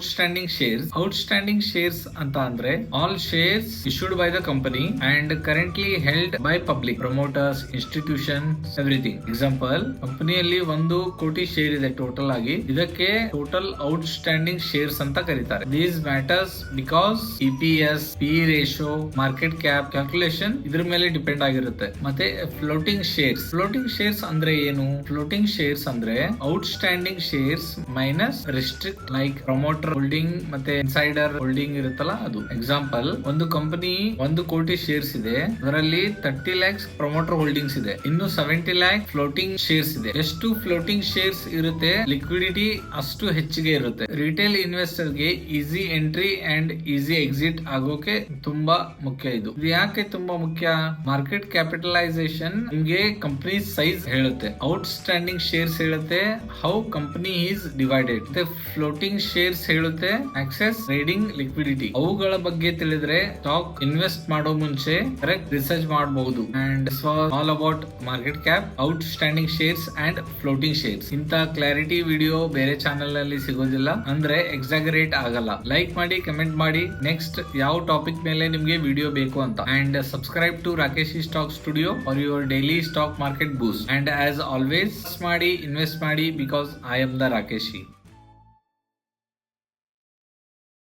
Outstanding shares ಅಂತ ಅಂದ್ರೆ all shares issued by the company and currently held by public promoters, institution, everything. Example, ಕಂಪನಿಯಲ್ಲಿ 1 ಕೋಟಿ share ಇದೆ total ಆಗಿ, ಇದಕ್ಕೆ ಟೋಟಲ್ ಔಟ್ಸ್ಟ್ಯಾಂಡಿಂಗ್ ಶೇರ್ಸ್ ಅಂತ ಕರೀತಾರೆ. These matters because EPS, PE ratio, market cap calculation ಇದ್ರ ಮೇಲೆ ಡಿಪೆಂಡ್ ಆಗಿರುತ್ತೆ. ಮತ್ತೆ ಫ್ಲೋಟಿಂಗ್ ಶೇರ್ಸ್ ಅಂದ್ರೆ ಏನು? ಫ್ಲೋಟಿಂಗ್ ಶೇರ್ಸ್ ಅಂದ್ರೆ outstanding shares minus restrict like promoter holding ಮತ್ತೆ ಇನ್ಸೈಡರ್ ಹೋಲ್ಡಿಂಗ್ ಇರುತ್ತಲ್ಲ ಅದು. ಎಕ್ಸಾಂಪಲ್, ಒಂದು ಕಂಪನಿ 1 ಕೋಟಿ ಶೇರ್ಸ್ ಇದೆ, ಅದರಲ್ಲಿ 30 lakhs ಪ್ರಮೋಟರ್ ಹೋಲ್ಡಿಂಗ್ಸ್ ಇದೆ, ಇನ್ನು 70 lakh ಫ್ಲೋಟಿಂಗ್ ಶೇರ್ಸ್ ಇದೆ. ಎಷ್ಟು ಫ್ಲೋಟಿಂಗ್ ಶೇರ್ಸ್ ಇರುತ್ತೆ, ಲಿಕ್ವಿಡಿಟಿ ಅಷ್ಟು ಹೆಚ್ಚಿಗೆ ಇರುತ್ತೆ. ರಿಟೇಲ್ ಇನ್ವೆಸ್ಟರ್ ಗೆ easy entry and easy exit ಆಗೋಕೆ ತುಂಬಾ ಮುಖ್ಯ. ಇದು ಯಾಕೆ ತುಂಬಾ ಮುಖ್ಯ? ಮಾರ್ಕೆಟ್ ಕ್ಯಾಪಿಟಲೈಸೇಷನ್ ನಿಮ್ಗೆ ಕಂಪನಿ ಸೈಜ್ ಹೇಳುತ್ತೆ, ಔಟ್ಸ್ಟ್ಯಾಂಡಿಂಗ್ ಶೇರ್ಸ್ ಹೇಳುತ್ತೆ ಹೌ ಕಂಪನಿ ಈಸ್ ಡಿವೈಡೆಡ್, ಮತ್ತೆ ಫ್ಲೋಟಿಂಗ್ ಶೇರ್ಸ್ ಹೇಳುತ್ತೆ ಆಕ್ಸೆಸ್, ಟ್ರೇಡಿಂಗ್, ಲಿಕ್ವಿಡಿಟಿ. ಅವುಗಳ ಬಗ್ಗೆ ತಿಳಿದ್ರೆ ಸ್ಟಾಕ್ ಇನ್ವೆಸ್ಟ್ ಮಾಡೋ ಮುಂಚೆ ಕರೆಕ್ಟ್ ರಿಸರ್ಚ್ ಮಾಡಬಹುದು. And all about market cap, outstanding shares and floating shares. ಇಂತ ಕ್ಲಾರಿಟಿ ವಿಡಿಯೋ ಬೇರೆ ಚಾನೆಲ್ ನಲ್ಲಿ ಸಿಗೋದಿಲ್ಲ, ಅಂದ್ರೆ ಎಕ್ಸಾಗರೇಟ್ ಆಗಲ್ಲ. ಲೈಕ್ ಮಾಡಿ, ಕಮೆಂಟ್ ಮಾಡಿ ನೆಕ್ಸ್ಟ್ ಯಾವ ಟಾಪಿಕ್ ಮೇಲೆ ನಿಮ್ಗೆ ವಿಡಿಯೋ ಬೇಕು ಅಂತ. And subscribe to Rakeshi stock studio for your daily stock market boost. And as always ಮಾಡಿ, ಇನ್ವೆಸ್ಟ್ ಮಾಡಿ, ಬಿಕಾಸ್ ಐ ಆಮ್ ದ ರಾಕೇಶಿ.